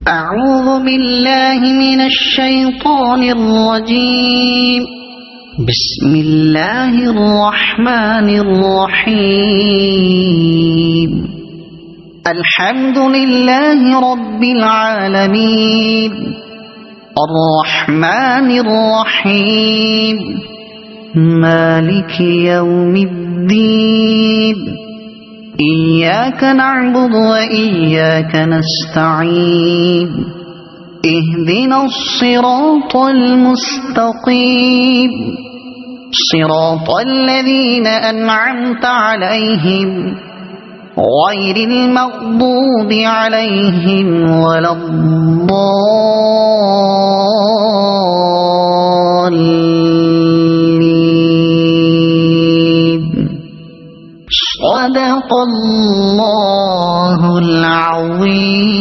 أعوذ بالله من الشيطان الرجيم. بسم الله الرحمن الرحيم. الحمد لله رب العالمين الرحمن الرحيم مالك يوم الدين. إياك نعبد وإياك نستعين. اهدنا الصراط المستقيم صراط الذين أنعمت عليهم غير المغضوب عليهم ولا الضالين. صدق الله العظيم.